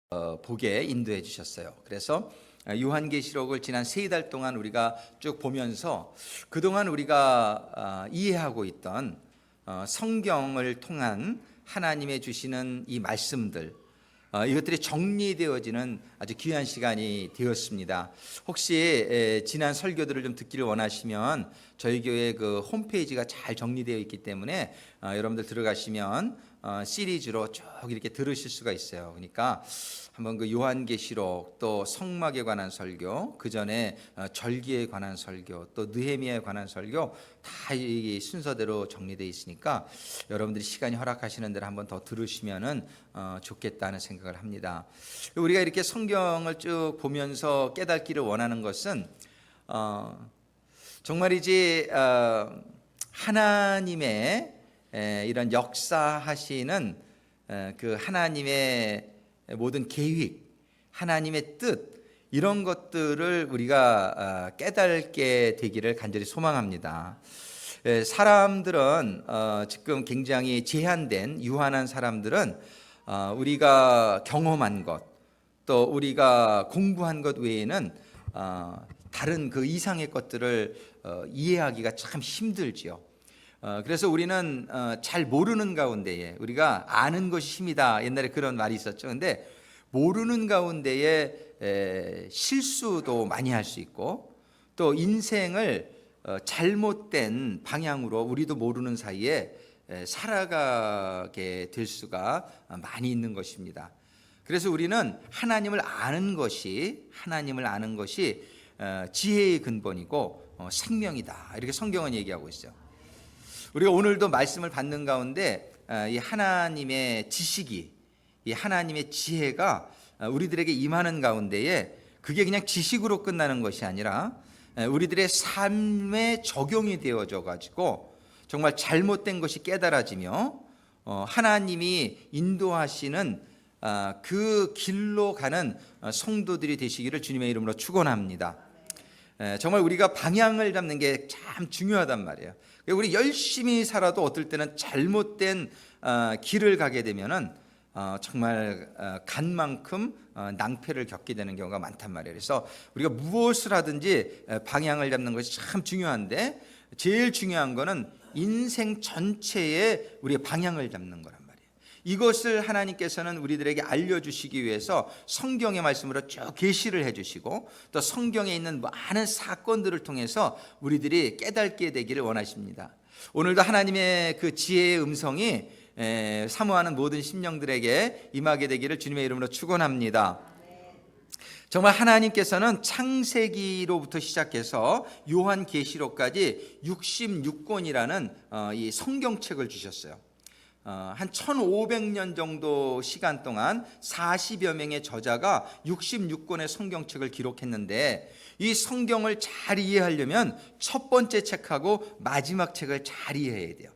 보게 인도해 주셨어요. 그래서 요한계시록을 지난 3달 동안 우리가 쭉 보면서 그동안 우리가 이해하고 있던 성경을 통한 하나님의 주시는 이 말씀들, 이것들이 정리되어지는 아주 귀한 시간이 되었습니다. 혹시 지난 설교들을 좀 듣기를 원하시면 저희 교회 그 홈페이지가 잘 정리되어 있기 때문에 여러분들 들어가시면 시리즈로 쭉 이렇게 들으실 수가 있어요. 그러니까 한번 그 요한계시록, 또 성막에 관한 설교, 그 전에 절기에 관한 설교, 또 느헤미야에 관한 설교 다 이 순서대로 정리되어 있으니까 여러분들이 시간이 허락하시는 대로 한번 더 들으시면은 좋겠다는 생각을 합니다. 우리가 이렇게 성경을 쭉 보면서 깨닫기를 원하는 것은 정말이지 하나님의 이런 역사하시는 그 하나님의 모든 계획, 하나님의 뜻, 이런 것들을 우리가 깨닫게 되기를 간절히 소망합니다. 사람들은 지금 굉장히 제한된 유한한 사람들은 우리가 경험한 것, 또 우리가 공부한 것 외에는 다른 그 이상의 것들을 이해하기가 참 힘들지요. 그래서 우리는 잘 모르는 가운데에, 우리가 아는 것이 힘이다, 옛날에 그런 말이 있었죠. 근데 모르는 가운데에 실수도 많이 할 수 있고, 또 인생을 잘못된 방향으로 우리도 모르는 사이에 살아가게 될 수가 많이 있는 것입니다. 그래서 우리는 하나님을 아는 것이 지혜의 근본이고 생명이다, 이렇게 성경은 얘기하고 있어요. 우리가 오늘도 말씀을 받는 가운데 이 하나님의 지식이, 이 하나님의 지혜가 우리들에게 임하는 가운데에 그게 그냥 지식으로 끝나는 것이 아니라 우리들의 삶에 적용이 되어져 가지고 정말 잘못된 것이 깨달아지며 하나님이 인도하시는 그 길로 가는 성도들이 되시기를 주님의 이름으로 축원합니다. 정말 우리가 방향을 잡는 게 참 중요하단 말이에요. 우리 열심히 살아도 어떨 때는 잘못된 길을 가게 되면은 정말 간 만큼 낭패를 겪게 되는 경우가 많단 말이에요. 그래서 우리가 무엇을 하든지 방향을 잡는 것이 참 중요한데, 제일 중요한 거는 인생 전체에 우리의 방향을 잡는 거란 말이에요. 이것을 하나님께서는 우리들에게 알려주시기 위해서 성경의 말씀으로 쭉 계시를 해주시고, 또 성경에 있는 많은 사건들을 통해서 우리들이 깨닫게 되기를 원하십니다. 오늘도 하나님의 그 지혜의 음성이 사모하는 모든 심령들에게 임하게 되기를 주님의 이름으로 축원합니다. 정말 하나님께서는 창세기로부터 시작해서 요한계시록까지 66권이라는 이 성경책을 주셨어요. 한 1500년 정도 시간 동안 40여 명의 저자가 66권의 성경책을 기록했는데, 이 성경을 잘 이해하려면 첫 번째 책하고 마지막 책을 잘 이해해야 돼요.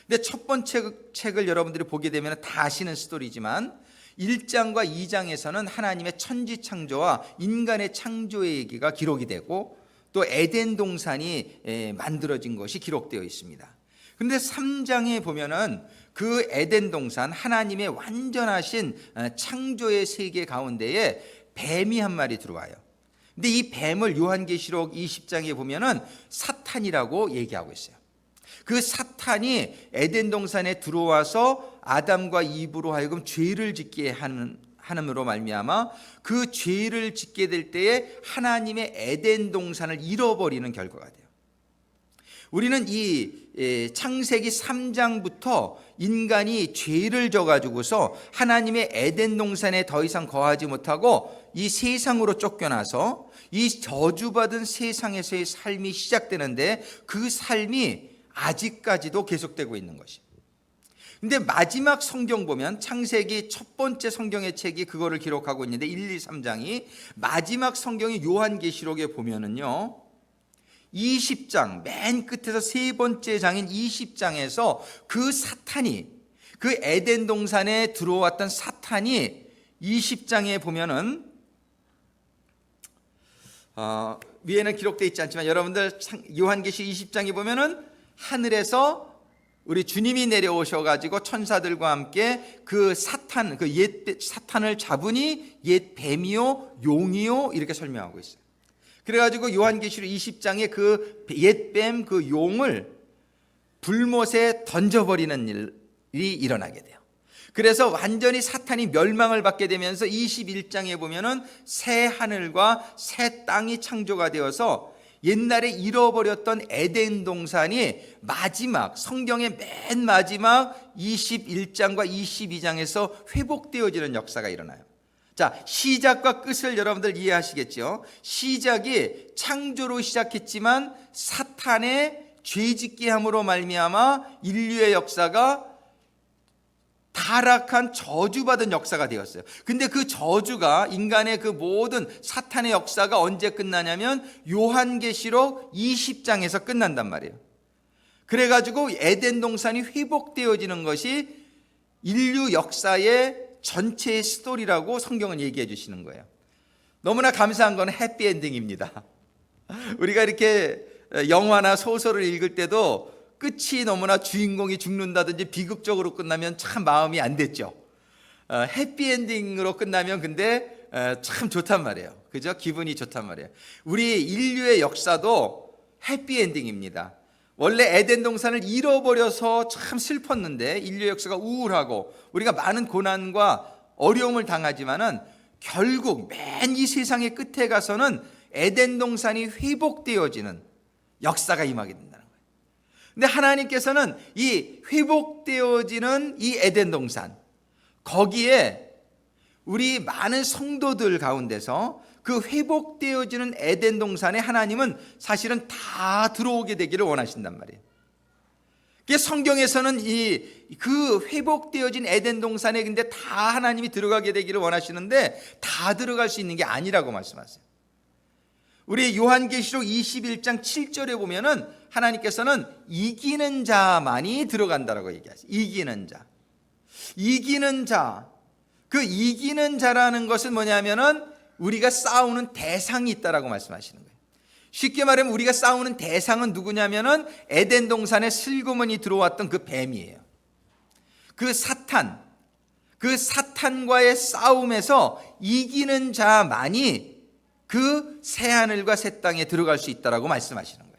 근데 첫 번째 책을 여러분들이 보게 되면 다 아시는 스토리지만 1장과 2장에서는 하나님의 천지 창조와 인간의 창조의 얘기가 기록이 되고, 또 에덴 동산이 만들어진 것이 기록되어 있습니다. 근데 3장에 보면은 그 에덴 동산, 하나님의 완전하신 창조의 세계 가운데에 뱀이 한 마리 들어와요. 근데 이 뱀을 요한계시록 20장에 보면은 사탄이라고 얘기하고 있어요. 그 사탄이 에덴 동산에 들어와서 아담과 이브로 하여금 죄를 짓게 함으로 말미암아 그 죄를 짓게 될 때에 하나님의 에덴 동산을 잃어버리는 결과가 돼요. 우리는 이 창세기 3장부터 인간이 죄를 져가지고서 하나님의 에덴 동산에 더 이상 거하지 못하고 이 세상으로 쫓겨나서 이 저주받은 세상에서의 삶이 시작되는데, 그 삶이 아직까지도 계속되고 있는 것이. 근데 마지막 성경 보면 창세기 첫 번째 성경의 책이 그거를 기록하고 있는데 1, 2, 3장이, 마지막 성경이 요한계시록에 보면은요 20장 맨 끝에서 세 번째 장인 20장에서 그 사탄이, 그 에덴 동산에 들어왔던 사탄이 20장에 보면은 위에는 기록되어 있지 않지만 여러분들 요한계시 20장에 보면은 하늘에서 우리 주님이 내려오셔가지고 천사들과 함께 그 사탄 사탄, 사탄을 잡으니 옛 뱀이요 용이요 이렇게 설명하고 있어요. 그래가지고 요한계시록 20장에 그 옛 뱀 그 용을 불못에 던져버리는 일이 일어나게 돼요. 그래서 완전히 사탄이 멸망을 받게 되면서 21장에 보면은 새 하늘과 새 땅이 창조가 되어서 옛날에 잃어버렸던 에덴 동산이 마지막 성경의 맨 마지막 21장과 22장에서 회복되어지는 역사가 일어나요. 자, 시작과 끝을 여러분들 이해하시겠죠? 시작이 창조로 시작했지만 사탄의 죄짓게 함으로 말미암아 인류의 역사가 타락한 저주받은 역사가 되었어요. 근데 그 저주가 인간의 그 모든 사탄의 역사가 언제 끝나냐면 요한계시록 20장에서 끝난단 말이에요. 그래가지고 에덴 동산이 회복되어지는 것이 인류 역사의 전체의 스토리라고 성경은 얘기해 주시는 거예요. 너무나 감사한 건 해피엔딩입니다. 우리가 이렇게 영화나 소설을 읽을 때도 끝이 너무나 주인공이 죽는다든지 비극적으로 끝나면 참 마음이 안 됐죠. 해피엔딩으로 끝나면 근데 참 좋단 말이에요. 그죠? 기분이 좋단 말이에요. 우리 인류의 역사도 해피엔딩입니다. 원래 에덴 동산을 잃어버려서 참 슬펐는데 인류의 역사가 우울하고 우리가 많은 고난과 어려움을 당하지만은 결국 맨 이 세상의 끝에 가서는 에덴 동산이 회복되어지는 역사가 임하게 된다는 거예요. 근데 하나님께서는 이 회복되어지는 이 에덴 동산, 거기에 우리 많은 성도들 가운데서 그 회복되어지는 에덴 동산에 하나님은 사실은 다 들어오게 되기를 원하신단 말이에요. 성경에서는 그 회복되어진 에덴 동산에 근데 다 하나님이 들어가게 되기를 원하시는데 다 들어갈 수 있는 게 아니라고 말씀하세요. 우리 요한계시록 21장 7절에 보면은 하나님께서는 이기는 자만이 들어간다라고 얘기하세요. 이기는 자. 이기는 자. 그 이기는 자라는 것은 뭐냐면은 우리가 싸우는 대상이 있다라고 말씀하시는 거예요. 쉽게 말하면 우리가 싸우는 대상은 누구냐면은 에덴 동산에 슬그머니 들어왔던 그 뱀이에요. 그 사탄과의 싸움에서 이기는 자만이 그 새하늘과 새 땅에 들어갈 수 있다라고 말씀하시는 거예요.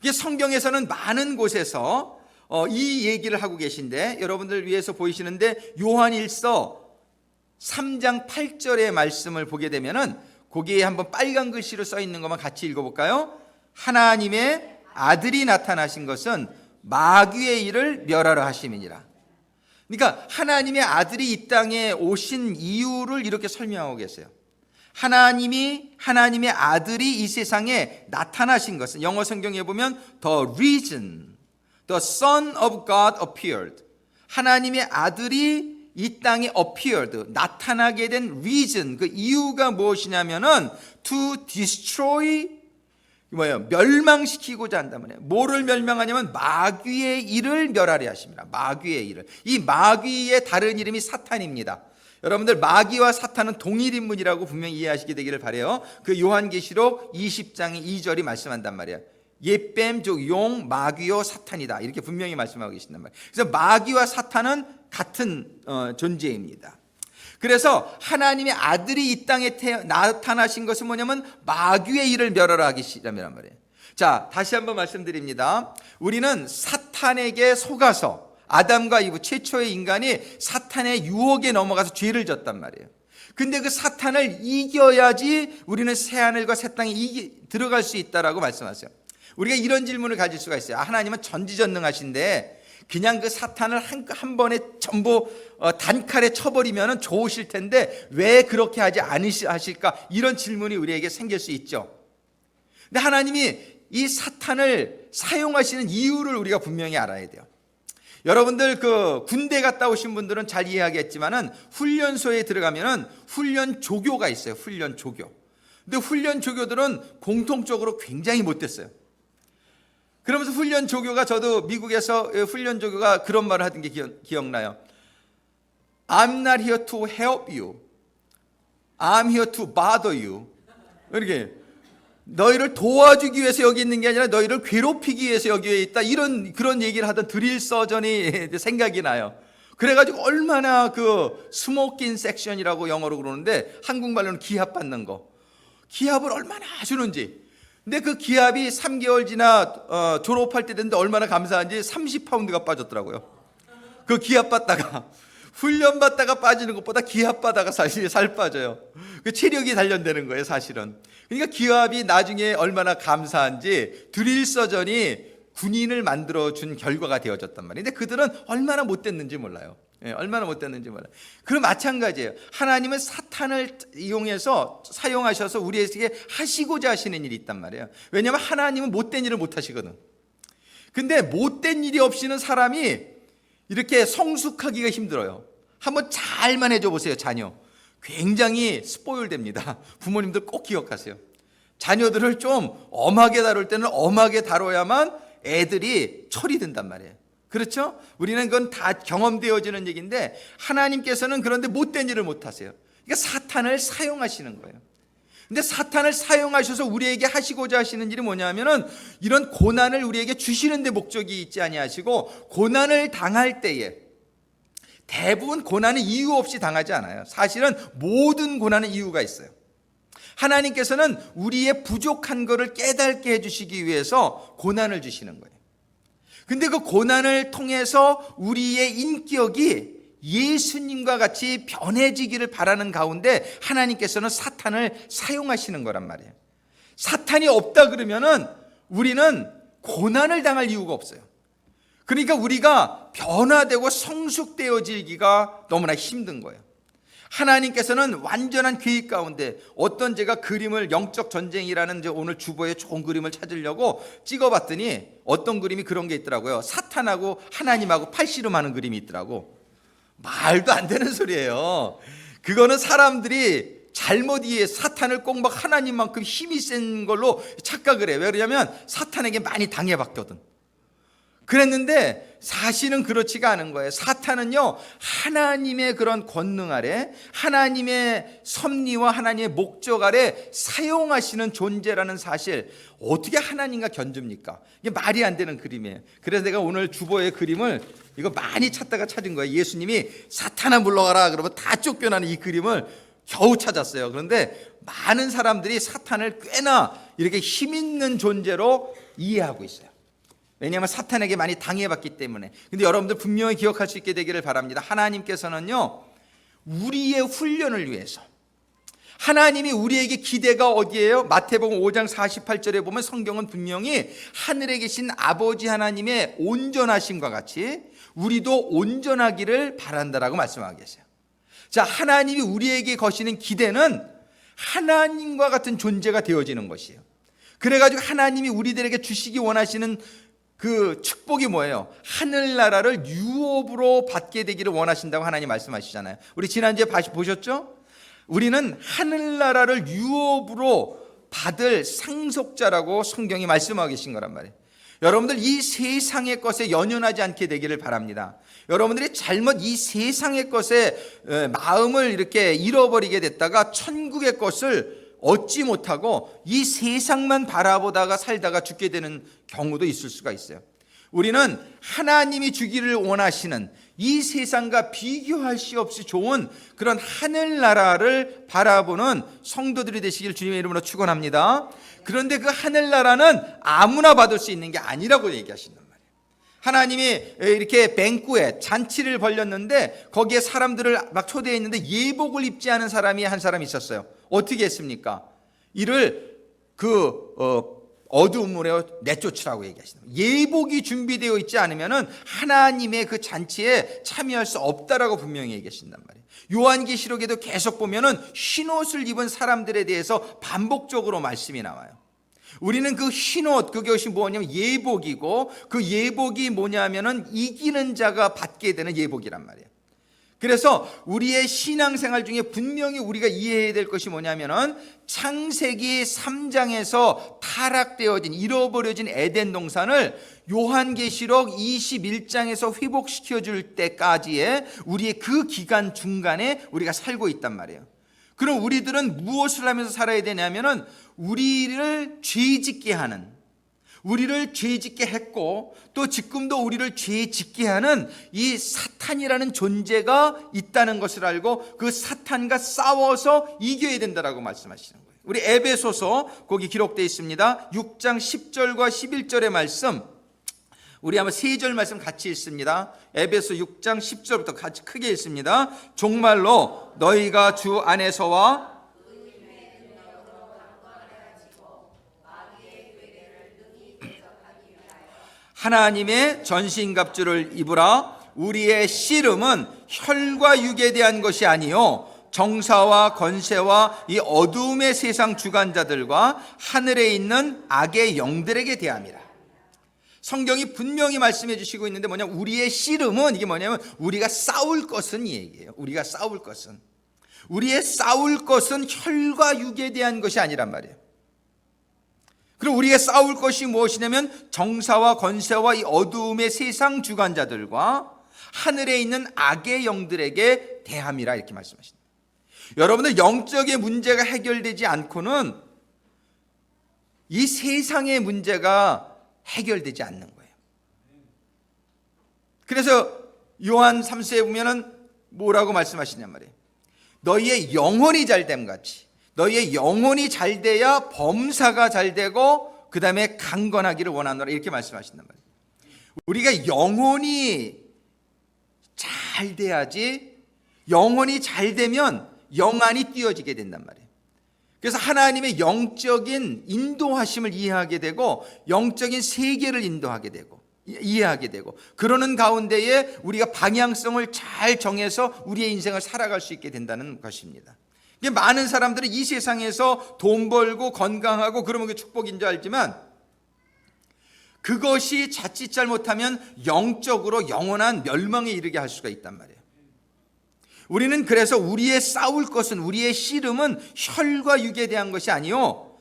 이게 성경에서는 많은 곳에서 이 얘기를 하고 계신데 여러분들 위해서 보이시는데 요한일서 3장 8절의 말씀을 보게 되면은 거기에 한번 빨간 글씨로 써 있는 것만 같이 읽어볼까요? 하나님의 아들이 나타나신 것은 마귀의 일을 멸하려 하심이니라. 그러니까 하나님의 아들이 이 땅에 오신 이유를 이렇게 설명하고 계세요. 하나님의 아들이 이 세상에 나타나신 것은 영어 성경에 보면 the reason, the Son of God appeared. 하나님의 아들이 이 땅에 appeared, 나타나게 된 reason, 그 이유가 무엇이냐면은 to destroy, 멸망시키고자 한단 말이에요. 뭐를 멸망하냐면 마귀의 일을 멸하려 하십니다. 마귀의 일을. 이 마귀의 다른 이름이 사탄입니다. 여러분들 마귀와 사탄은 동일 인물이라고 분명히 이해하시게 되기를 바라요. 그 요한계시록 20장의 2절이 말씀한단 말이에요. 옛뱀 즉 용 마귀요 사탄이다 이렇게 분명히 말씀하고 계신단 말이에요. 그래서 마귀와 사탄은 같은 존재입니다. 그래서 하나님의 아들이 이 땅에 나타나신 것은 뭐냐면 마귀의 일을 멸하라 하시라면 말이에요. 자, 다시 한번 말씀드립니다. 우리는 사탄에게 속아서 아담과 이브 최초의 인간이 사탄의 유혹에 넘어가서 죄를 졌단 말이에요. 근데 그 사탄을 이겨야지 우리는 새하늘과 새 땅에 들어갈 수 있다라고 말씀하세요. 우리가 이런 질문을 가질 수가 있어요. 하나님은 전지전능하신데 그냥 그 사탄을 한 번에 전부 단칼에 쳐버리면 좋으실 텐데 왜 그렇게 하지 않으실까? 이런 질문이 우리에게 생길 수 있죠. 근데 하나님이 이 사탄을 사용하시는 이유를 우리가 분명히 알아야 돼요. 여러분들 그 군대 갔다 오신 분들은 잘 이해하겠지만은 훈련소에 들어가면은 훈련 조교가 있어요. 훈련 조교. 근데 훈련 조교들은 공통적으로 굉장히 못됐어요. 그러면서 훈련 조교가 저도 미국에서 훈련 조교가 그런 말을 하던 게 기억나요. I'm not here to help you. I'm here to bother you. 이렇게 너희를 도와주기 위해서 여기 있는 게 아니라 너희를 괴롭히기 위해서 여기에 있다. 그런 얘기를 하던 드릴 서전이 생각이 나요. 그래가지고 얼마나 그 스모킹 섹션이라고 영어로 그러는데 한국말로는 기합 받는 거, 기합을 얼마나 주는지. 근데 그 기합이 3개월 지나 졸업할 때 됐는데 얼마나 감사한지 30파운드가 빠졌더라고요. 그 기합 받다가 훈련 받다가 빠지는 것보다 기합 받다가 사실 살 빠져요. 그 체력이 단련되는 거예요, 사실은. 그러니까 기합이 나중에 얼마나 감사한지 드릴 서전이 군인을 만들어 준 결과가 되어졌단 말이에요. 근데 그들은 얼마나 못됐는지 몰라요. 얼마나 못됐는지 몰라요. 그럼 마찬가지예요. 하나님은 사탄을 이용해서 사용하셔서 우리에게 하시고자 하시는 일이 있단 말이에요. 왜냐하면 하나님은 못된 일을 못 하시거든. 근데 못된 일이 없이는 사람이 이렇게 성숙하기가 힘들어요. 한번 잘만 해줘 보세요. 자녀 굉장히 스포일 됩니다. 부모님들 꼭 기억하세요. 자녀들을 좀 엄하게 다룰 때는 엄하게 다뤄야만 애들이 철이 든단 말이에요. 그렇죠? 우리는 그건 다 경험되어지는 얘기인데 하나님께서는 그런데 못된 일을 못 하세요. 그러니까 사탄을 사용하시는 거예요. 근데 사탄을 사용하셔서 우리에게 하시고자 하시는 일이 뭐냐면은 이런 고난을 우리에게 주시는 데 목적이 있지 아니하시고, 고난을 당할 때에 대부분 고난은 이유 없이 당하지 않아요. 사실은 모든 고난은 이유가 있어요. 하나님께서는 우리의 부족한 것을 깨닫게 해주시기 위해서 고난을 주시는 거예요. 근데 그 고난을 통해서 우리의 인격이 예수님과 같이 변해지기를 바라는 가운데 하나님께서는 사탄을 사용하시는 거란 말이에요. 사탄이 없다 그러면은 우리는 고난을 당할 이유가 없어요. 그러니까 우리가 변화되고 성숙되어지기가 너무나 힘든 거예요. 하나님께서는 완전한 계획 가운데 어떤 제가 그림을 영적 전쟁이라는 오늘 주보에 좋은 그림을 찾으려고 찍어봤더니 어떤 그림이 그런 게 있더라고요. 사탄하고 하나님하고 팔씨름하는 그림이 있더라고. 말도 안 되는 소리예요. 그거는 사람들이 잘못 이해, 사탄을 꼭 막 하나님만큼 힘이 센 걸로 착각을 해요. 왜냐하면 사탄에게 많이 당해봤거든. 그랬는데 사실은 그렇지가 않은 거예요. 사탄은요, 하나님의 그런 권능 아래, 하나님의 섭리와 하나님의 목적 아래 사용하시는 존재라는 사실, 어떻게 하나님과 견줍니까? 이게 말이 안 되는 그림이에요. 그래서 내가 오늘 주보의 그림을 이거 많이 찾다가 찾은 거예요. 예수님이 사탄아 물러가라 그러면 다 쫓겨나는 이 그림을 겨우 찾았어요. 그런데 많은 사람들이 사탄을 꽤나 이렇게 힘 있는 존재로 이해하고 있어요. 왜냐하면 사탄에게 많이 당해봤기 때문에. 근데 여러분들 분명히 기억할 수 있게 되기를 바랍니다. 하나님께서는요, 우리의 훈련을 위해서, 하나님이 우리에게 기대가 어디예요? 마태복음 5장 48절에 보면 성경은 분명히 하늘에 계신 아버지 하나님의 온전하심과 같이 우리도 온전하기를 바란다라고 말씀하고 계세요. 자, 하나님이 우리에게 거시는 기대는 하나님과 같은 존재가 되어지는 것이에요. 그래가지고 하나님이 우리들에게 주시기 원하시는 그 축복이 뭐예요? 하늘나라를 유업으로 받게 되기를 원하신다고 하나님 말씀하시잖아요. 우리 지난주에 보셨죠? 우리는 하늘나라를 유업으로 받을 상속자라고 성경이 말씀하고 계신 거란 말이에요. 여러분들 이 세상의 것에 연연하지 않게 되기를 바랍니다. 여러분들이 잘못 이 세상의 것에 마음을 이렇게 잃어버리게 됐다가 천국의 것을 얻지 못하고 이 세상만 바라보다가 살다가 죽게 되는 경우도 있을 수가 있어요. 우리는 하나님이 주기를 원하시는 이 세상과 비교할 수 없이 좋은 그런 하늘나라를 바라보는 성도들이 되시길 주님의 이름으로 축원합니다. 그런데 그 하늘나라는 아무나 받을 수 있는 게 아니라고 얘기하신단 말이에요. 하나님이 이렇게 뱅쿠에 잔치를 벌였는데 거기에 사람들을 막 초대했는데 예복을 입지 않은 사람이 한 사람이 있었어요. 어떻게 했습니까? 이를 어두운 물에 내쫓으라고 얘기하시는 거예요. 예복이 준비되어 있지 않으면 하나님의 그 잔치에 참여할 수 없다라고 분명히 얘기하신단 말이에요. 요한계시록에도 계속 보면은 흰옷을 입은 사람들에 대해서 반복적으로 말씀이 나와요. 우리는 그 흰옷, 그것이 뭐냐면 예복이고, 그 예복이 뭐냐면은 이기는 자가 받게 되는 예복이란 말이에요. 그래서 우리의 신앙생활 중에 분명히 우리가 이해해야 될 것이 뭐냐면은 창세기 3장에서 타락되어진, 잃어버려진 에덴 동산을 요한계시록 21장에서 회복시켜 줄 때까지의 우리의 그 기간 중간에 우리가 살고 있단 말이에요. 그럼 우리들은 무엇을 하면서 살아야 되냐면은 우리를 죄짓게 하는, 우리를 죄짓게 했고 또 지금도 우리를 죄짓게 하는 이 사탄이라는 존재가 있다는 것을 알고 그 사탄과 싸워서 이겨야 된다라고 말씀하시는 거예요. 우리 에베소서 거기 기록되어 있습니다. 6장 10절과 11절의 말씀, 우리 한번 세 절 말씀 같이 읽습니다. 에베소 6장 10절부터 같이 크게 읽습니다. 종말로 너희가 주 안에서와 하나님의 전신갑주를 입으라. 우리의 씨름은 혈과 육에 대한 것이 아니요 정사와 권세와 이 어두움의 세상 주관자들과 하늘에 있는 악의 영들에게 대함이라. 성경이 분명히 말씀해 주시고 있는데 뭐냐면 우리의 씨름은, 이게 뭐냐면 우리가 싸울 것은 이 얘기예요. 우리가 싸울 것은, 우리의 싸울 것은 혈과 육에 대한 것이 아니란 말이에요. 그리고 우리가 싸울 것이 무엇이냐면 정사와 권세와 이 어두움의 세상 주관자들과 하늘에 있는 악의 영들에게 대함이라, 이렇게 말씀하십니다. 여러분들, 영적인 문제가 해결되지 않고는 이 세상의 문제가 해결되지 않는 거예요. 그래서 요한 3서에 보면은 뭐라고 말씀하시냔 말이에요. 너희의 영혼이 잘됨 같이 너희의 영혼이 잘 돼야 범사가 잘 되고 그 다음에 강건하기를 원하노라, 이렇게 말씀하신단 말이에요. 우리가 영혼이 잘 돼야지, 영혼이 잘 되면 영안이 띄어지게 된단 말이에요. 그래서 하나님의 영적인 인도하심을 이해하게 되고 영적인 세계를 인도하게 되고 이해하게 되고, 그러는 가운데에 우리가 방향성을 잘 정해서 우리의 인생을 살아갈 수 있게 된다는 것입니다. 많은 사람들이 이 세상에서 돈 벌고 건강하고 그러면 그게 축복인 줄 알지만 그것이 자칫 잘못하면 영적으로 영원한 멸망에 이르게 할 수가 있단 말이에요. 우리는 그래서 우리의 싸울 것은, 우리의 씨름은 혈과 육에 대한 것이 아니요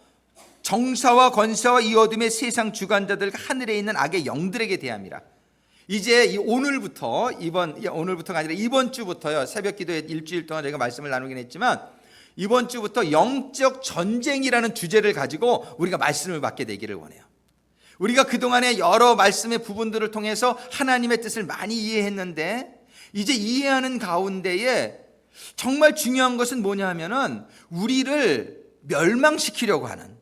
정사와 권세와 이 어둠의 세상 주관자들과 하늘에 있는 악의 영들에게 대함이라. 이제 오늘부터가 아니라 이번 주부터요, 새벽 기도에 일주일 동안 저희가 말씀을 나누긴 했지만 이번 주부터 영적 전쟁이라는 주제를 가지고 우리가 말씀을 받게 되기를 원해요. 우리가 그동안에 여러 말씀의 부분들을 통해서 하나님의 뜻을 많이 이해했는데 이제 이해하는 가운데에 정말 중요한 것은 뭐냐 하면은 우리를 멸망시키려고 하는,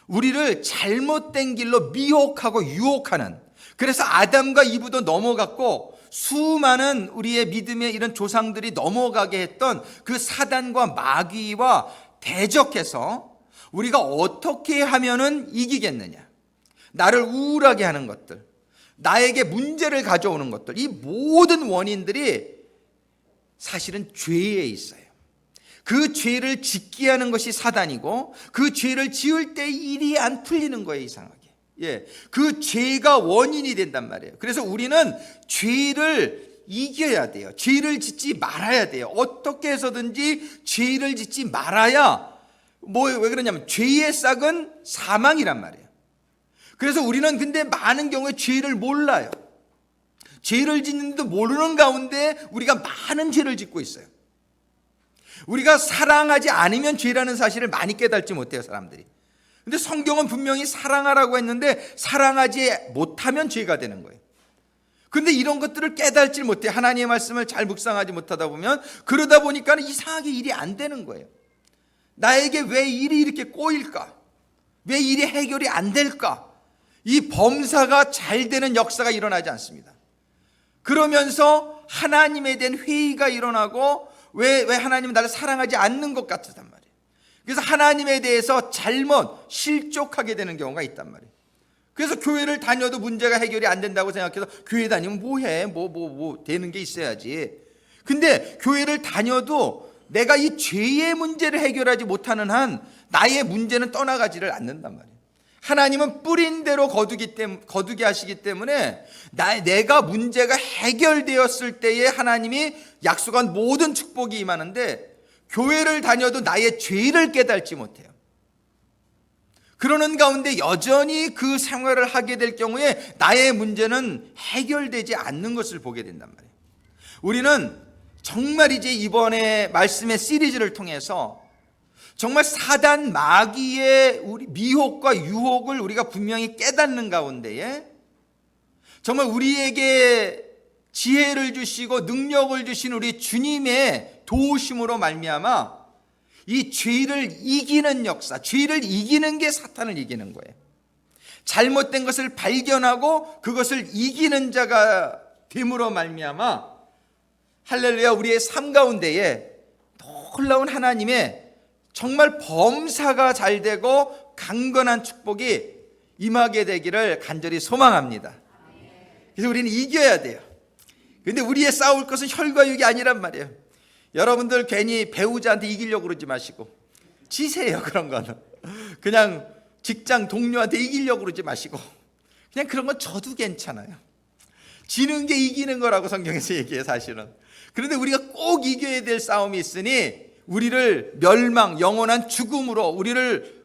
우리를 잘못된 길로 미혹하고 유혹하는, 그래서 아담과 이브도 넘어갔고 수많은 우리의 믿음의 이런 조상들이 넘어가게 했던 그 사단과 마귀와 대적해서 우리가 어떻게 하면은 이기겠느냐, 나를 우울하게 하는 것들, 나에게 문제를 가져오는 것들, 이 모든 원인들이 사실은 죄에 있어요. 그 죄를 짓게 하는 것이 사단이고 그 죄를 지을 때 일이 안 풀리는 거예요, 이상하게. 그 죄가 원인이 된단 말이에요. 그래서 우리는 죄를 이겨야 돼요. 죄를 짓지 말아야 돼요. 어떻게 해서든지 죄를 짓지 말아야, 왜 그러냐면 죄의 싹은 사망이란 말이에요. 그래서 우리는 근데 많은 경우에 죄를 몰라요. 죄를 짓는데도 모르는 가운데 우리가 많은 죄를 짓고 있어요. 우리가 사랑하지 않으면 죄라는 사실을 많이 깨닫지 못해요, 사람들이. 근데 성경은 분명히 사랑하라고 했는데 사랑하지 못하면 죄가 되는 거예요. 근데 이런 것들을 깨닫지 못해, 하나님의 말씀을 잘 묵상하지 못하다 보면, 그러다 보니까 이상하게 일이 안 되는 거예요. 나에게 왜 일이 이렇게 꼬일까? 왜 일이 해결이 안 될까? 이 범사가 잘 되는 역사가 일어나지 않습니다. 그러면서 하나님에 대한 회의가 일어나고 왜 하나님은 나를 사랑하지 않는 것 같단 말이에요. 그래서 하나님에 대해서 잘못 실족하게 되는 경우가 있단 말이에요. 그래서 교회를 다녀도 문제가 해결이 안 된다고 생각해서 교회 다니면 뭐해? 뭐 되는 게 있어야지. 근데 교회를 다녀도 내가 이 죄의 문제를 해결하지 못하는 한 나의 문제는 떠나가지를 않는단 말이에요. 하나님은 뿌린 대로 거두게 하시기 때문에 내가 문제가 해결되었을 때에 하나님이 약속한 모든 축복이 임하는데, 교회를 다녀도 나의 죄를 깨닫지 못해요. 그러는 가운데 여전히 그 생활을 하게 될 경우에 나의 문제는 해결되지 않는 것을 보게 된단 말이에요. 우리는 정말 이제 이번에 말씀의 시리즈를 통해서 정말 사단 마귀의 미혹과 유혹을 우리가 분명히 깨닫는 가운데에 정말 우리에게 지혜를 주시고 능력을 주신 우리 주님의 도우심으로 말미암아 이 죄를 이기는 역사, 죄를 이기는 게 사탄을 이기는 거예요. 잘못된 것을 발견하고 그것을 이기는 자가 됨으로 말미암아 할렐루야, 우리의 삶 가운데에 놀라운 하나님의 정말 범사가 잘 되고 강건한 축복이 임하게 되기를 간절히 소망합니다. 그래서 우리는 이겨야 돼요. 근데 우리의 싸울 것은 혈과 육이 아니란 말이에요. 여러분들 괜히 배우자한테 이기려고 그러지 마시고, 지세요. 그런 거는 그냥 직장 동료한테 이기려고 그러지 마시고, 그냥 그런 건 저도 괜찮아요. 지는 게 이기는 거라고 성경에서 얘기해요, 사실은. 그런데 우리가 꼭 이겨야 될 싸움이 있으니 우리를 멸망, 영원한 죽음으로 우리를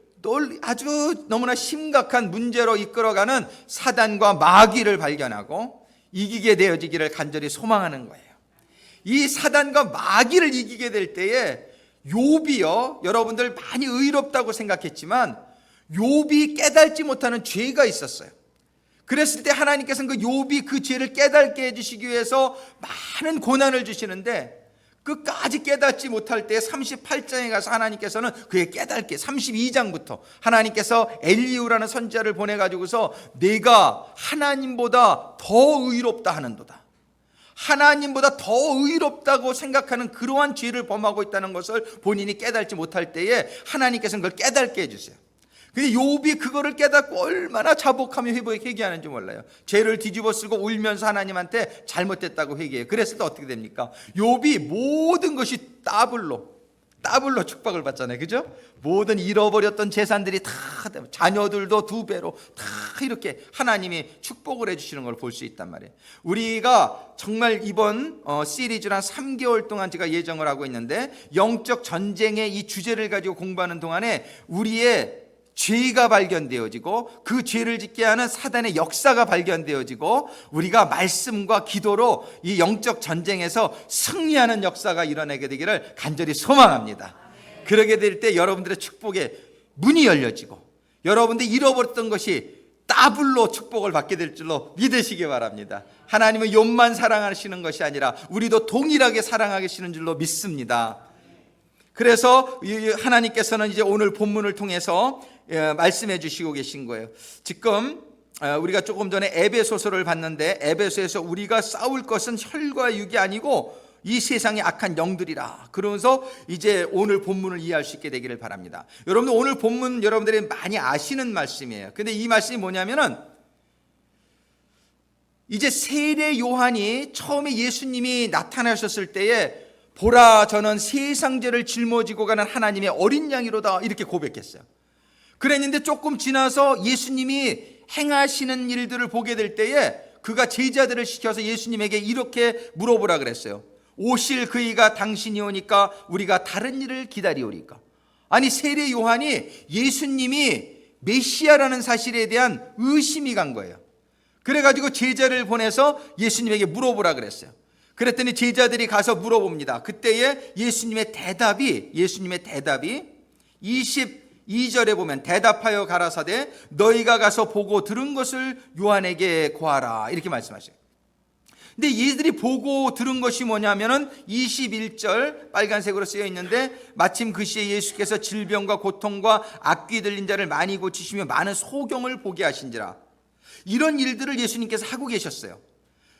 아주 너무나 심각한 문제로 이끌어가는 사단과 마귀를 발견하고 이기게 되어지기를 간절히 소망하는 거예요. 이 사단과 마귀를 이기게 될 때에 욥이요, 여러분들 많이 의롭다고 생각했지만 욥이 깨닫지 못하는 죄가 있었어요. 그랬을 때 하나님께서는 그 욥이 그 죄를 깨닫게 해주시기 위해서 많은 고난을 주시는데 끝까지 깨닫지 못할 때 38장에 가서 하나님께서는 그의 깨닫게 32장부터 하나님께서 엘리후라는 선지자를 보내가지고서 내가 하나님보다 더 의롭다 하는도다, 하나님보다 더 의롭다고 생각하는 그러한 죄를 범하고 있다는 것을 본인이 깨닫지 못할 때에 하나님께서는 그걸 깨닫게 해주세요. 근데 욥이 그거를 깨닫고 얼마나 자복하며 회개하는지 몰라요. 죄를 뒤집어 쓰고 울면서 하나님한테 잘못됐다고 회개해요. 그랬을 때 어떻게 됩니까? 욥이 모든 것이 더블로 축복을 받잖아요. 그죠? 모든 잃어버렸던 재산들이 다, 자녀들도 2배로 다 이렇게 하나님이 축복을 해주시는 걸 볼 수 있단 말이에요. 우리가 정말 이번 시리즈를 한 3개월 동안 제가 예정을 하고 있는데, 영적 전쟁의 이 주제를 가지고 공부하는 동안에 우리의 죄가 발견되어지고 그 죄를 짓게 하는 사단의 역사가 발견되어지고 우리가 말씀과 기도로 이 영적 전쟁에서 승리하는 역사가 일어나게 되기를 간절히 소망합니다. 그러게 될 때 여러분들의 축복의 문이 열려지고 여러분들이 잃어버렸던 것이 더블로 축복을 받게 될 줄로 믿으시기 바랍니다. 하나님은 욥만 사랑하시는 것이 아니라 우리도 동일하게 사랑하시는 줄로 믿습니다. 그래서 하나님께서는 이제 오늘 본문을 통해서 말씀해 주시고 계신 거예요. 지금 우리가 조금 전에 에베소서를 봤는데, 에베소에서 우리가 싸울 것은 혈과 육이 아니고 이 세상의 악한 영들이라, 그러면서 이제 오늘 본문을 이해할 수 있게 되기를 바랍니다. 여러분들 오늘 본문 여러분들이 많이 아시는 말씀이에요. 근데 이 말씀이 뭐냐면은 이제 세례 요한이 처음에 예수님이 나타나셨을 때에 보라, 저는 세상 죄를 짊어지고 가는 하나님의 어린 양이로다, 이렇게 고백했어요. 그랬는데 조금 지나서 예수님이 행하시는 일들을 보게 될 때에 그가 제자들을 시켜서 예수님에게 이렇게 물어보라 그랬어요. 오실 그이가 당신이 오니까 우리가 다른 일을 기다리오리까? 아니, 세례 요한이 예수님이 메시아라는 사실에 대한 의심이 간 거예요. 그래가지고 제자를 보내서 예수님에게 물어보라 그랬어요. 그랬더니 제자들이 가서 물어봅니다. 그때에 예수님의 대답이 22절에 보면 대답하여 가라사대 너희가 가서 보고 들은 것을 요한에게 고하라, 이렇게 말씀하셔요. 근데 이들이 보고 들은 것이 뭐냐면은 21절 빨간색으로 쓰여 있는데, 마침 그 시에 예수께서 질병과 고통과 악귀 들린 자를 많이 고치시며 많은 소경을 보게 하신지라, 이런 일들을 예수님께서 하고 계셨어요.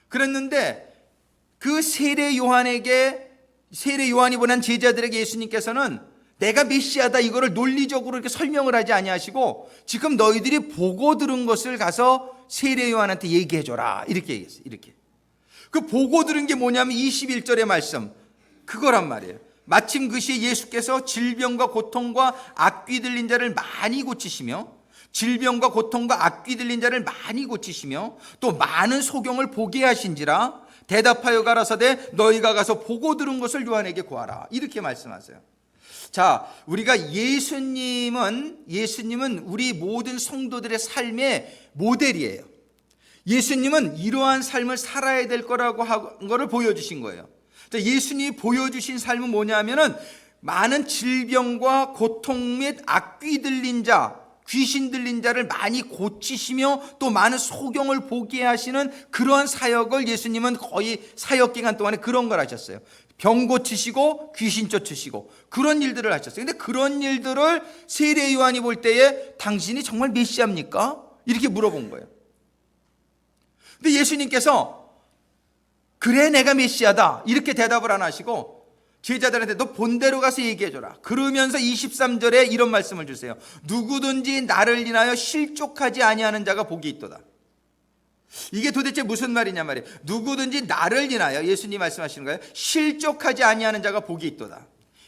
그랬는데 그 세례 요한이 보낸 제자들에게 예수님께서는 내가 메시아다, 이거를 논리적으로 이렇게 설명을 하지 아니하시고 지금 너희들이 보고 들은 것을 가서 세례 요한한테 얘기해 줘라, 이렇게 얘기했어요. 이렇게. 그 보고 들은 게 뭐냐면 21절의 말씀, 그거란 말이에요. 마침 그 시에 예수께서 질병과 고통과 악귀 들린 자를 많이 고치시며 또 많은 소경을 보게 하신지라 대답하여 가라사대 너희가 가서 보고 들은 것을 요한에게 구하라, 이렇게 말씀하세요. 자, 우리가 예수님은 우리 모든 성도들의 삶의 모델이에요. 예수님은 이러한 삶을 살아야 될 거라고 한 거를 보여주신 거예요. 자, 예수님이 보여주신 삶은 뭐냐면은 많은 질병과 고통 및 악귀 들린 자, 귀신 들린 자를 많이 고치시며 또 많은 소경을 보게 하시는 그러한 사역을 예수님은 거의 사역 기간 동안에 그런 걸 하셨어요. 병 고치시고 귀신 쫓으시고 그런 일들을 하셨어요. 근데 그런 일들을 세례 요한이 볼 때에 당신이 정말 메시아입니까? 이렇게 물어본 거예요. 근데 예수님께서 그래 내가 메시아다 이렇게 대답을 안 하시고 제자들한테 너 본대로 가서 얘기해줘라. 그러면서 23절에 이런 말씀을 주세요. 누구든지 나를 인하여 실족하지 아니하는 자가 복이 있도다. 이게 도대체 무슨 말이냐 말이에요. 누구든지 나를 인하여, 예수님 말씀하시는 거예요. 실족하지 아니하는 자가 복이 있도다.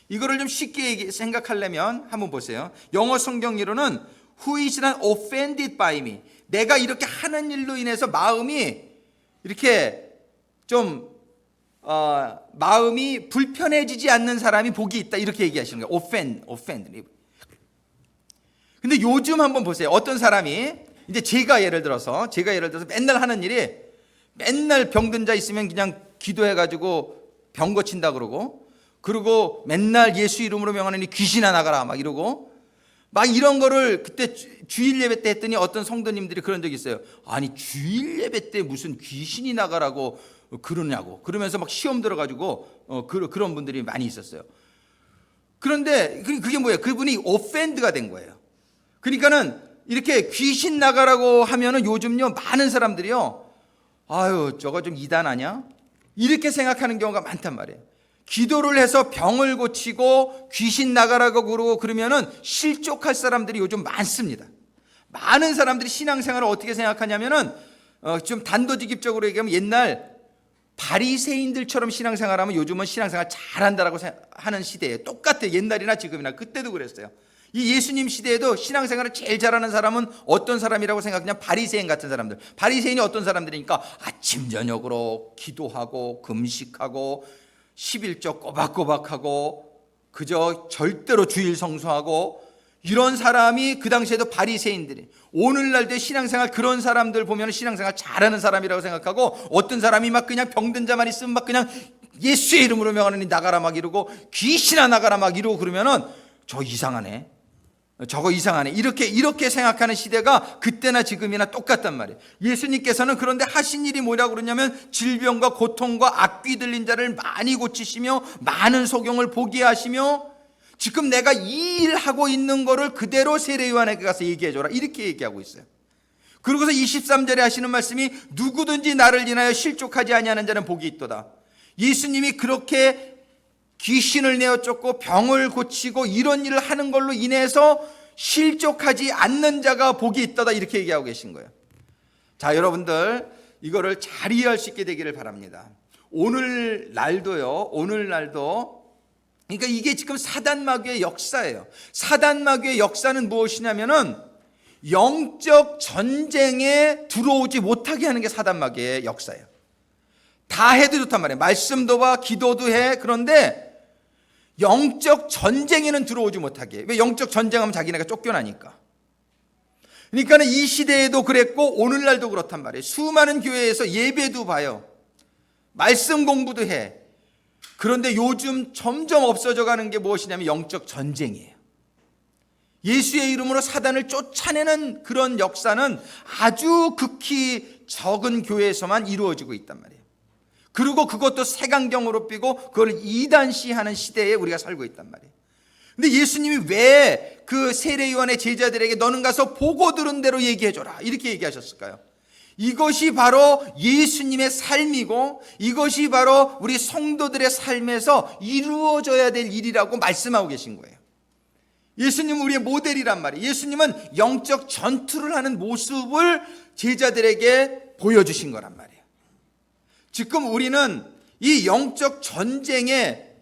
이거를 좀 쉽게 생각하려면 한번 보세요. 영어 성경으로는 Who is not offended by me. 내가 이렇게 하는 일로 인해서 마음이 이렇게 좀 마음이 불편해지지 않는 사람이 복이 있다 이렇게 얘기하시는 거예요. offend. 근데 요즘 한번 보세요. 어떤 사람이 이제 제가 예를 들어서 맨날 하는 일이 맨날 병든 자 있으면 그냥 기도해가지고 병 고친다 그러고 맨날 예수 이름으로 명하느니 귀신아 나가라 막 이러고 막 이런 거를 그때 주일 예배 때 했더니 어떤 성도님들이 그런 적이 있어요. 아니 주일 예배 때 무슨 귀신이 나가라고 그러냐고 그러면서 막 시험 들어가지고 그런 분들이 많이 있었어요. 그런데 그게 뭐예요? 그분이 오펜드가 된 거예요. 그러니까는 이렇게 귀신 나가라고 하면은 요즘요 많은 사람들이요 아유 저거 좀 이단 아냐? 이렇게 생각하는 경우가 많단 말이에요. 기도를 해서 병을 고치고 귀신 나가라고 그러고 그러면은 실족할 사람들이 요즘 많습니다. 많은 사람들이 신앙생활을 어떻게 생각하냐면은 좀 단도직입적으로 얘기하면 옛날 바리새인들처럼 신앙생활하면 요즘은 신앙생활 잘한다라고 하는 시대예요. 똑같아요. 옛날이나 지금이나 그때도 그랬어요. 이 예수님 시대에도 신앙생활을 제일 잘하는 사람은 어떤 사람이라고 생각하냐? 바리새인 같은 사람들. 바리새인이 어떤 사람들이니까 아침 저녁으로 기도하고 금식하고 11조 꼬박꼬박하고 그저 절대로 주일 성수하고 이런 사람이 그 당시에도 바리새인들이 오늘날도 신앙생활 그런 사람들 보면 신앙생활 잘하는 사람이라고 생각하고 어떤 사람이 막 그냥 병든 자만 있으면 막 그냥 예수의 이름으로 명하느니 나가라 막 이러고 귀신아 나가라 막 이러고 그러면은 저 이상하네. 저거 이상하네. 이렇게 생각하는 시대가 그때나 지금이나 똑같단 말이에요. 예수님께서는 그런데 하신 일이 뭐라고 그러냐면 질병과 고통과 악귀 들린 자를 많이 고치시며 많은 소경을 보게 하시며 지금 내가 이 일하고 있는 거를 그대로 세례 요한에게 가서 얘기해줘라 이렇게 얘기하고 있어요. 그러고서 23절에 하시는 말씀이 누구든지 나를 인하여 실족하지 아니하는 자는 복이 있도다. 예수님이 그렇게 귀신을 내어 쫓고 병을 고치고 이런 일을 하는 걸로 인해서 실족하지 않는 자가 복이 있다다 이렇게 얘기하고 계신 거예요. 자, 여러분들 이거를 잘 이해할 수 있게 되기를 바랍니다. 오늘날도 그러니까 이게 지금 사단마귀의 역사예요. 사단마귀의 역사는 무엇이냐면은 영적 전쟁에 들어오지 못하게 하는 게 사단마귀의 역사예요. 다 해도 좋단 말이에요. 말씀도 봐, 기도도 해. 그런데 영적 전쟁에는 들어오지 못하게 해. 왜? 영적 전쟁하면 자기네가 쫓겨나니까. 그러니까 이 시대에도 그랬고 오늘날도 그렇단 말이에요. 수많은 교회에서 예배도 봐요. 말씀 공부도 해. 그런데 요즘 점점 없어져 가는 게 무엇이냐면 영적 전쟁이에요. 예수의 이름으로 사단을 쫓아내는 그런 역사는 아주 극히 적은 교회에서만 이루어지고 있단 말이에요. 그리고 그것도 색안경으로 삐고 그걸 이단시하는 시대에 우리가 살고 있단 말이에요. 근데 예수님이 왜 그 세례 요한의 제자들에게 너는 가서 보고 들은 대로 얘기해줘라 이렇게 얘기하셨을까요? 이것이 바로 예수님의 삶이고 이것이 바로 우리 성도들의 삶에서 이루어져야 될 일이라고 말씀하고 계신 거예요. 예수님은 우리의 모델이란 말이에요. 예수님은 영적 전투를 하는 모습을 제자들에게 보여주신 거란 말이에요. 지금 우리는 이 영적 전쟁의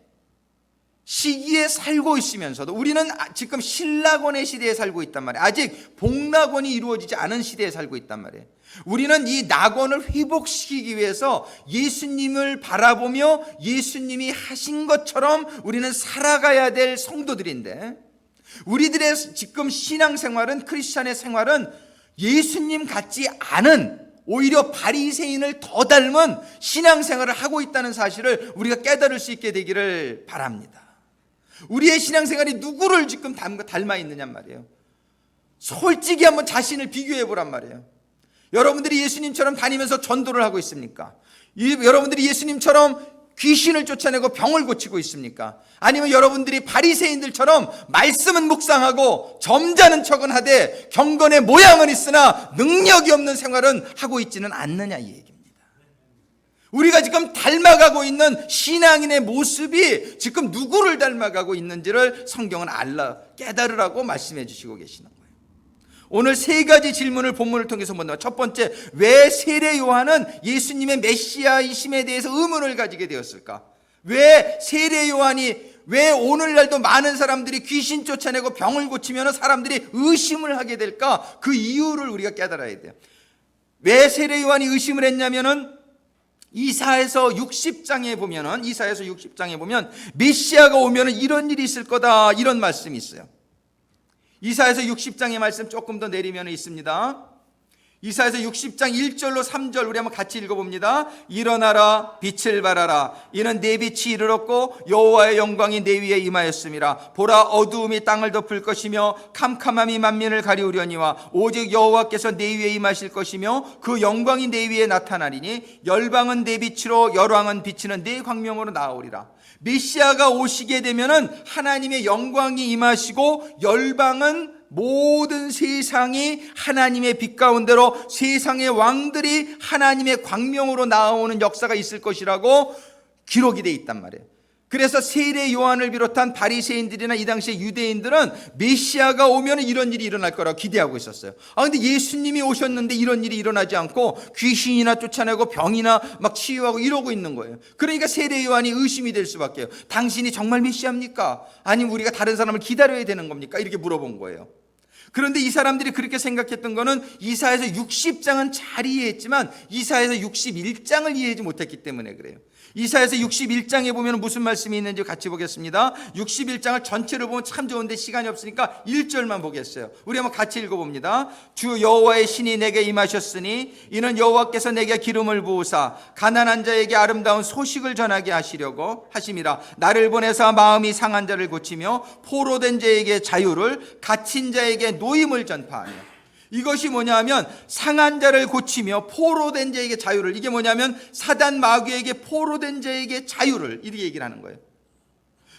시기에 살고 있으면서도 우리는 지금 신라권의 시대에 살고 있단 말이에요. 아직 복락원이 이루어지지 않은 시대에 살고 있단 말이에요. 우리는 이 낙원을 회복시키기 위해서 예수님을 바라보며 예수님이 하신 것처럼 우리는 살아가야 될 성도들인데 우리들의 지금 신앙생활은 크리스찬의 생활은 예수님 같지 않은 오히려 바리새인을 더 닮은 신앙생활을 하고 있다는 사실을 우리가 깨달을 수 있게 되기를 바랍니다. 우리의 신앙생활이 누구를 지금 닮아 있느냔 말이에요. 솔직히 한번 자신을 비교해 보란 말이에요. 여러분들이 예수님처럼 다니면서 전도를 하고 있습니까? 여러분들이 예수님처럼 귀신을 쫓아내고 병을 고치고 있습니까? 아니면 여러분들이 바리새인들처럼 말씀은 묵상하고 점잖은 척은 하되 경건의 모양은 있으나 능력이 없는 생활은 하고 있지는 않느냐, 이 얘기입니다. 우리가 지금 닮아가고 있는 신앙인의 모습이 지금 누구를 닮아가고 있는지를 성경은 깨달으라고 말씀해 주시고 계시는 거예요. 오늘 세 가지 질문을 본문을 통해서 본다. 첫 번째, 왜 세례 요한은 예수님의 메시아이심에 대해서 의문을 가지게 되었을까? 왜 세례 요한이, 왜 오늘날도 많은 사람들이 귀신 쫓아내고 병을 고치면 사람들이 의심을 하게 될까? 그 이유를 우리가 깨달아야 돼요. 왜 세례 요한이 의심을 했냐면은 이사야서 60장에 보면 메시아가 오면은 이런 일이 있을 거다, 이런 말씀이 있어요. 이사야서 60장의 말씀 조금 더 내리면 있습니다. 이사야서 60장 1절로 3절 우리 한번 같이 읽어봅니다. 일어나라, 빛을 발하라. 이는 내 빛이 이르렀고 여호와의 영광이 내 위에 임하였음이라. 보라, 어두움이 땅을 덮을 것이며 캄캄함이 만민을 가리우려니와 오직 여호와께서 내 위에 임하실 것이며 그 영광이 내 위에 나타나리니 열방은 내 빛으로 열왕은 비치는 내 광명으로 나오리라. 메시아가 오시게 되면은 하나님의 영광이 임하시고 열방은 모든 세상이 하나님의 빛 가운데로 세상의 왕들이 하나님의 광명으로 나오는 역사가 있을 것이라고 기록이 되어 있단 말이에요. 그래서 세례 요한을 비롯한 바리새인들이나 이 당시의 유대인들은 메시아가 오면 이런 일이 일어날 거라고 기대하고 있었어요. 근데 예수님이 오셨는데 이런 일이 일어나지 않고 귀신이나 쫓아내고 병이나 막 치유하고 이러고 있는 거예요. 그러니까 세례 요한이 의심이 될 수밖에요. 당신이 정말 메시아입니까? 아니면 우리가 다른 사람을 기다려야 되는 겁니까? 이렇게 물어본 거예요. 그런데 이 사람들이 그렇게 생각했던 거는 이사야서 60장은 잘 이해했지만 이사야서 61장을 이해하지 못했기 때문에 그래요. 이사야서 61장에 보면 무슨 말씀이 있는지 같이 보겠습니다. 61장을 전체를 보면 참 좋은데 시간이 없으니까 1절만 보겠어요. 우리 한번 같이 읽어봅니다. 주 여호와의 신이 내게 임하셨으니 이는 여호와께서 내게 기름을 부으사 가난한 자에게 아름다운 소식을 전하게 하시려고 하심이라. 나를 보내사 마음이 상한 자를 고치며 포로된 자에게 자유를, 갇힌 자에게 노임을 전파하며. 이것이 뭐냐면 상한 자를 고치며 포로된 자에게 자유를, 이게 뭐냐면 사단 마귀에게 포로된 자에게 자유를, 이렇게 얘기를 하는 거예요.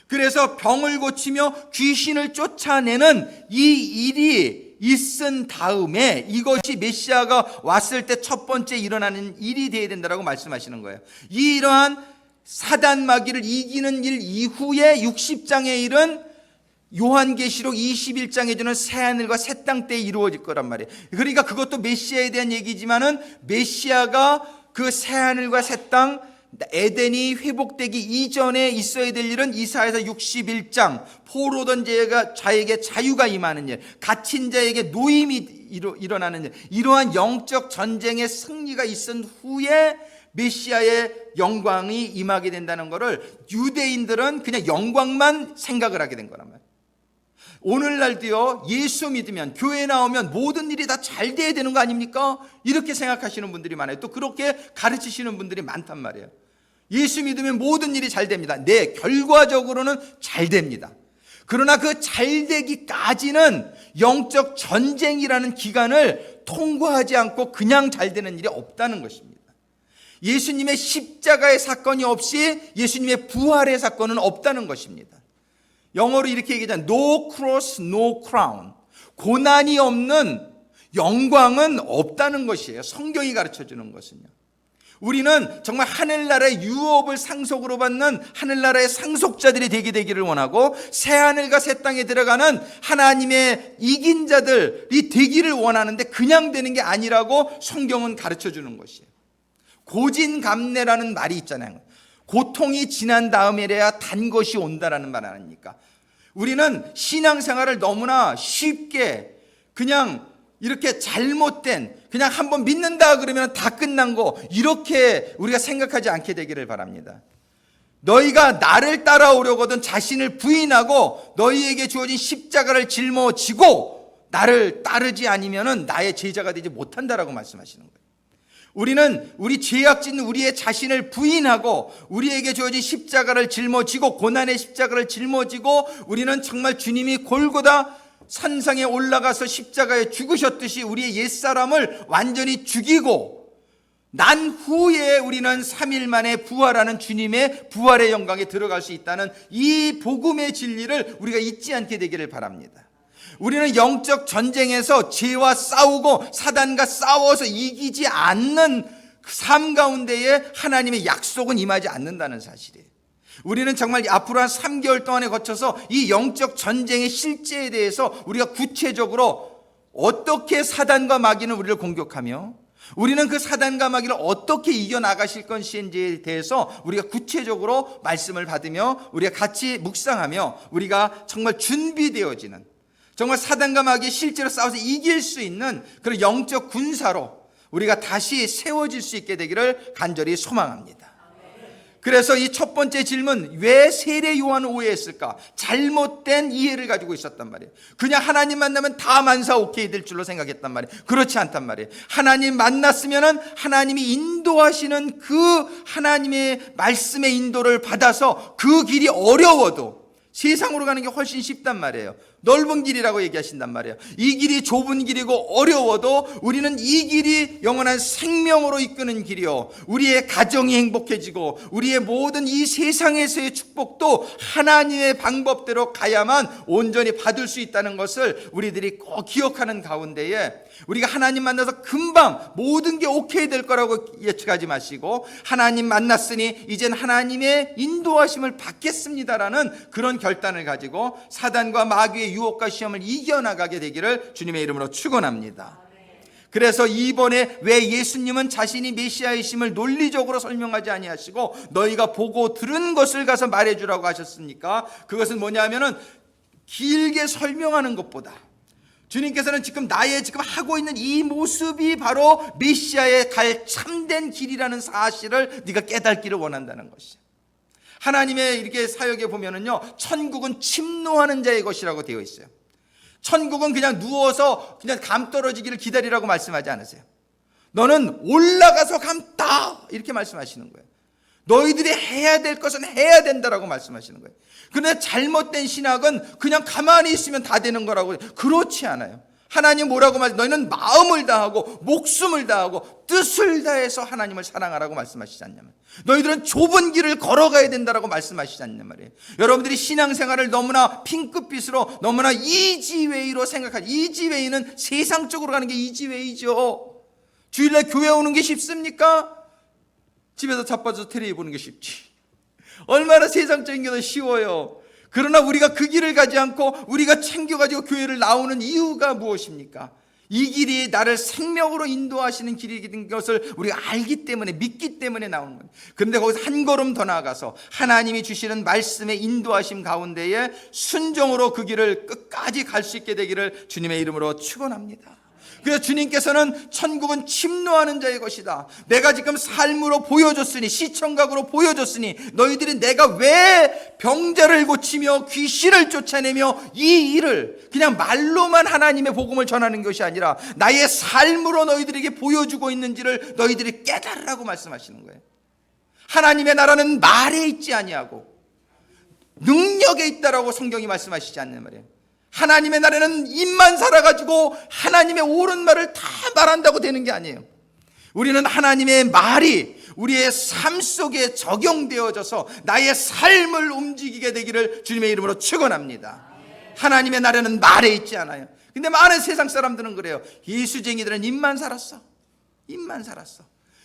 그래서 병을 고치며 귀신을 쫓아내는 이 일이 있은 다음에 이것이 메시아가 왔을 때 첫 번째 일어나는 일이 되어야 된다고 말씀하시는 거예요. 이러한 사단 마귀를 이기는 일 이후에 60장의 일은 요한계시록 21장에 주는 새하늘과 새 땅 때 이루어질 거란 말이에요. 그러니까 그것도 메시아에 대한 얘기지만은 메시아가 그 새하늘과 새 땅, 에덴이 회복되기 이전에 있어야 될 일은 이사야서 61장 포로된 자에게 자유가 임하는 일, 갇힌 자에게 노임이 일어나는 일, 이러한 영적 전쟁의 승리가 있은 후에 메시아의 영광이 임하게 된다는 것을 유대인들은 그냥 영광만 생각을 하게 된 거란 말이에요. 오늘날도요, 예수 믿으면 교회 나오면 모든 일이 다 잘 돼야 되는 거 아닙니까? 이렇게 생각하시는 분들이 많아요. 또 그렇게 가르치시는 분들이 많단 말이에요. 예수 믿으면 모든 일이 잘 됩니다. 네, 결과적으로는 잘 됩니다. 그러나 그 잘 되기까지는 영적 전쟁이라는 기간을 통과하지 않고 그냥 잘 되는 일이 없다는 것입니다. 예수님의 십자가의 사건이 없이 예수님의 부활의 사건은 없다는 것입니다. 영어로 이렇게 얘기하잖아요. No cross, no crown. 고난이 없는 영광은 없다는 것이에요. 성경이 가르쳐주는 것은요. 우리는 정말 하늘나라의 유업을 상속으로 받는 하늘나라의 상속자들이 되기를 원하고 새하늘과 새 땅에 들어가는 하나님의 이긴 자들이 되기를 원하는데 그냥 되는 게 아니라고 성경은 가르쳐주는 것이에요. 고진감래라는 말이 있잖아요. 고통이 지난 다음에야 단 것이 온다라는 말 아닙니까? 우리는 신앙생활을 너무나 쉽게 그냥 이렇게 잘못된, 그냥 한번 믿는다 그러면 다 끝난 거, 이렇게 우리가 생각하지 않게 되기를 바랍니다. 너희가 나를 따라오려거든 자신을 부인하고 너희에게 주어진 십자가를 짊어지고 나를 따르지 않으면 나의 제자가 되지 못한다라고 말씀하시는 거예요. 우리는 우리 죄악진 우리의 자신을 부인하고 우리에게 주어진 십자가를 짊어지고 고난의 십자가를 짊어지고 우리는 정말 주님이 골고다 산상에 올라가서 십자가에 죽으셨듯이 우리의 옛사람을 완전히 죽이고 난 후에 우리는 3일 만에 부활하는 주님의 부활의 영광에 들어갈 수 있다는 이 복음의 진리를 우리가 잊지 않게 되기를 바랍니다. 우리는 영적 전쟁에서 죄와 싸우고 사단과 싸워서 이기지 않는 삶 가운데에 하나님의 약속은 임하지 않는다는 사실이에요. 우리는 정말 앞으로 한 3개월 동안에 거쳐서 이 영적 전쟁의 실제에 대해서 우리가 구체적으로 어떻게 사단과 마귀는 우리를 공격하며 우리는 그 사단과 마귀를 어떻게 이겨나가실 것인지에 대해서 우리가 구체적으로 말씀을 받으며 우리가 같이 묵상하며 우리가 정말 준비되어지는 정말 사단과 마귀 실제로 싸워서 이길 수 있는 그런 영적 군사로 우리가 다시 세워질 수 있게 되기를 간절히 소망합니다. 그래서 이 첫 번째 질문, 왜 세례 요한을 오해했을까? 잘못된 이해를 가지고 있었단 말이에요. 그냥 하나님 만나면 다 만사 오케이 될 줄로 생각했단 말이에요. 그렇지 않단 말이에요. 하나님 만났으면은 하나님이 인도하시는 그 하나님의 말씀의 인도를 받아서 그 길이 어려워도 세상으로 가는 게 훨씬 쉽단 말이에요. 넓은 길이라고 얘기하신단 말이에요. 이 길이 좁은 길이고 어려워도 우리는 이 길이 영원한 생명으로 이끄는 길이요, 우리의 가정이 행복해지고 우리의 모든 이 세상에서의 축복도 하나님의 방법대로 가야만 온전히 받을 수 있다는 것을 우리들이 꼭 기억하는 가운데에 우리가 하나님 만나서 금방 모든 게 오케이 될 거라고 예측하지 마시고 하나님 만났으니 이젠 하나님의 인도하심을 받겠습니다라는 그런 결단을 가지고 사단과 마귀의 유혹과 시험을 이겨나가게 되기를 주님의 이름으로 축원합니다. 그래서 이번에 왜 예수님은 자신이 메시아이심을 논리적으로 설명하지 아니하시고 너희가 보고 들은 것을 가서 말해주라고 하셨습니까? 그것은 뭐냐면은 길게 설명하는 것보다 주님께서는 지금 나의 지금 하고 있는 이 모습이 바로 메시아에 갈 참된 길이라는 사실을 네가 깨닫기를 원한다는 것이야. 하나님의 이렇게 사역에 보면은요, 천국은 침노하는 자의 것이라고 되어 있어요. 천국은 그냥 누워서 그냥 감 떨어지기를 기다리라고 말씀하지 않으세요. 너는 올라가서 감다 이렇게 말씀하시는 거예요. 너희들이 해야 될 것은 해야 된다라고 말씀하시는 거예요. 그런데 잘못된 신학은 그냥 가만히 있으면 다 되는 거라고. 그렇지 않아요. 하나님 뭐라고 말씀? 너희는 마음을 다하고 목숨을 다하고 뜻을 다해서 하나님을 사랑하라고 말씀하시지 않냐면, 너희들은 좁은 길을 걸어가야 된다라고 말씀하시지 않냔 말이에요. 여러분들이 신앙생활을 너무나 핑크빛으로 너무나 이지웨이로 생각하지. 이지웨이는 세상적으로 가는 게 이지웨이죠. 주일날 교회 오는 게 쉽습니까? 집에서 자빠져서 텔레비 보는 게 쉽지. 얼마나 세상적인 게 더 쉬워요. 그러나 우리가 그 길을 가지 않고 우리가 챙겨가지고 교회를 나오는 이유가 무엇입니까? 이 길이 나를 생명으로 인도하시는 길이긴 것을 우리가 알기 때문에, 믿기 때문에 나오는 거예요. 그런데 거기서 한 걸음 더 나아가서 하나님이 주시는 말씀의 인도하심 가운데에 순종으로 그 길을 끝까지 갈 수 있게 되기를 주님의 이름으로 축원합니다. 그래서 주님께서는 천국은 침노하는 자의 것이다. 내가 지금 삶으로 보여줬으니, 시청각으로 보여줬으니 너희들이 내가 왜 병자를 고치며 귀신을 쫓아내며 이 일을 그냥 말로만 하나님의 복음을 전하는 것이 아니라 나의 삶으로 너희들에게 보여주고 있는지를 너희들이 깨달으라고 말씀하시는 거예요. 하나님의 나라는 말에 있지 아니하고 능력에 있다라고 성경이 말씀하시지 않는 말이에요. 하나님의 나라는 입만 살아가지고 하나님의 옳은 말을 다 말한다고 되는 게 아니에요. 우리는 하나님의 말이 우리의 삶 속에 적용되어져서 나의 삶을 움직이게 되기를 주님의 이름으로 축원합니다. 하나님의 나라는 말에 있지 않아요. 근데 많은 세상 사람들은 그래요. 예수쟁이들은 입만 살았어. 입만 살았어.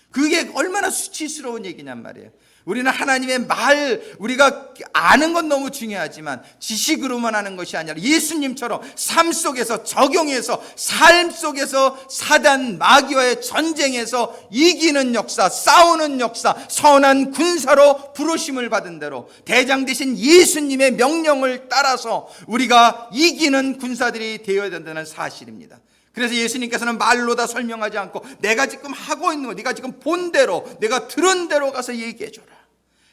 그게 얼마나 수치스러운 얘기냔 말이에요. 우리는 하나님의 말, 우리가 아는 건 너무 중요하지만 지식으로만 하는 것이 아니라 예수님처럼 삶 속에서 적용해서 삶 속에서 사단 마귀와의 전쟁에서 이기는 역사, 싸우는 역사, 선한 군사로 부르심을 받은 대로 대장 되신 예수님의 명령을 따라서 우리가 이기는 군사들이 되어야 된다는 사실입니다. 그래서 예수님께서는 말로 다 설명하지 않고 내가 지금 하고 있는 거, 네가 지금 본 대로, 내가 들은 대로 가서 얘기해줘라.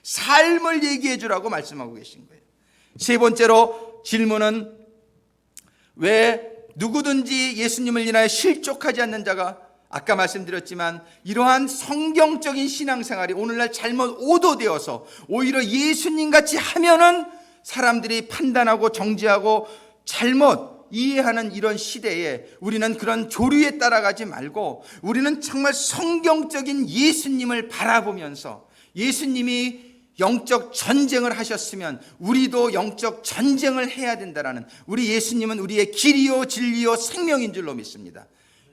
삶을 얘기해주라고 말씀하고 계신 거예요. 세 번째로 질문은 왜 누구든지 예수님을 인하여 실족하지 않는 자가 아까 말씀드렸지만 이러한 성경적인 신앙생활이 오늘날 잘못 오도되어서 오히려 예수님같이 하면은 사람들이 판단하고 정죄하고 잘못 이해하는 이런 시대에 우리는 그런 조류에 따라가지 말고 우리는 정말 성경적인 예수님을 바라보면서 예수님이 영적 전쟁을 하셨으면 우리도 영적 전쟁을 해야 된다라는, 우리 예수님은 우리의 길이요 진리요 생명인 줄로 믿습니다.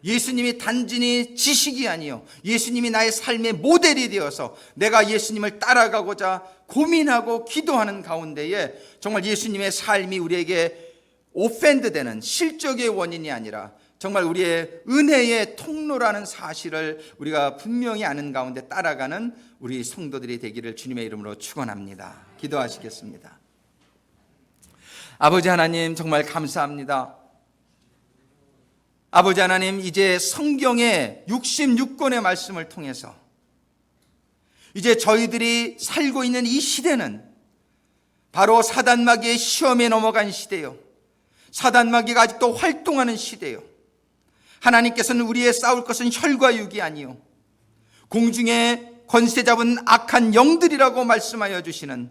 예수님이 단순히 지식이 아니요, 예수님이 나의 삶의 모델이 되어서 내가 예수님을 따라가고자 고민하고 기도하는 가운데에 정말 예수님의 삶이 우리에게 오펜드되는 실족의 원인이 아니라 정말 우리의 은혜의 통로라는 사실을 우리가 분명히 아는 가운데 따라가는 우리 성도들이 되기를 주님의 이름으로 축원합니다. 기도하시겠습니다. 아버지 하나님, 정말 감사합니다. 아버지 하나님, 이제 성경의 66권의 말씀을 통해서 이제 저희들이 살고 있는 이 시대는 바로 사단마귀의 시험에 넘어간 시대요, 사단마귀가 아직도 활동하는 시대요. 하나님께서는 우리의 싸울 것은 혈과 육이 아니요 공중에 권세 잡은 악한 영들이라고 말씀하여 주시는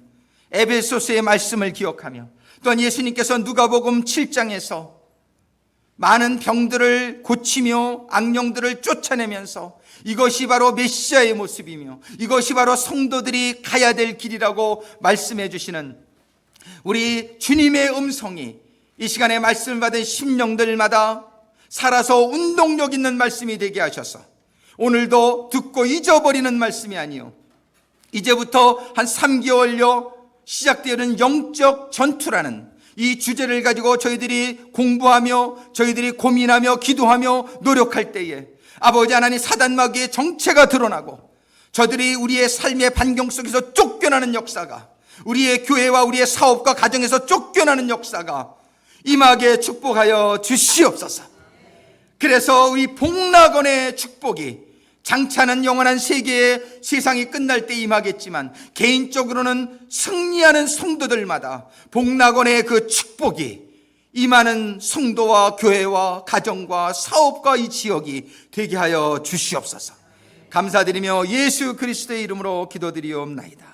에베소서의 말씀을 기억하며, 또한 예수님께서 누가복음 7장에서 많은 병들을 고치며 악령들을 쫓아내면서 이것이 바로 메시아의 모습이며 이것이 바로 성도들이 가야 될 길이라고 말씀해 주시는 우리 주님의 음성이 이 시간에 말씀을 받은 심령들마다 살아서 운동력 있는 말씀이 되게 하셔서 오늘도 듣고 잊어버리는 말씀이 아니요, 이제부터 한 3개월여 시작되는 영적 전투라는 이 주제를 가지고 저희들이 공부하며 저희들이 고민하며 기도하며 노력할 때에 아버지 하나님, 사단마귀의 정체가 드러나고 저들이 우리의 삶의 반경 속에서 쫓겨나는 역사가, 우리의 교회와 우리의 사업과 가정에서 쫓겨나는 역사가 임하게 축복하여 주시옵소서. 그래서 우리 복락원의 축복이 장차는 영원한 세계의 세상이 끝날 때 임하겠지만 개인적으로는 승리하는 성도들마다 복락원의 그 축복이 임하는 성도와 교회와 가정과 사업과 이 지역이 되게 하여 주시옵소서. 감사드리며 예수 그리스도의 이름으로 기도드리옵나이다.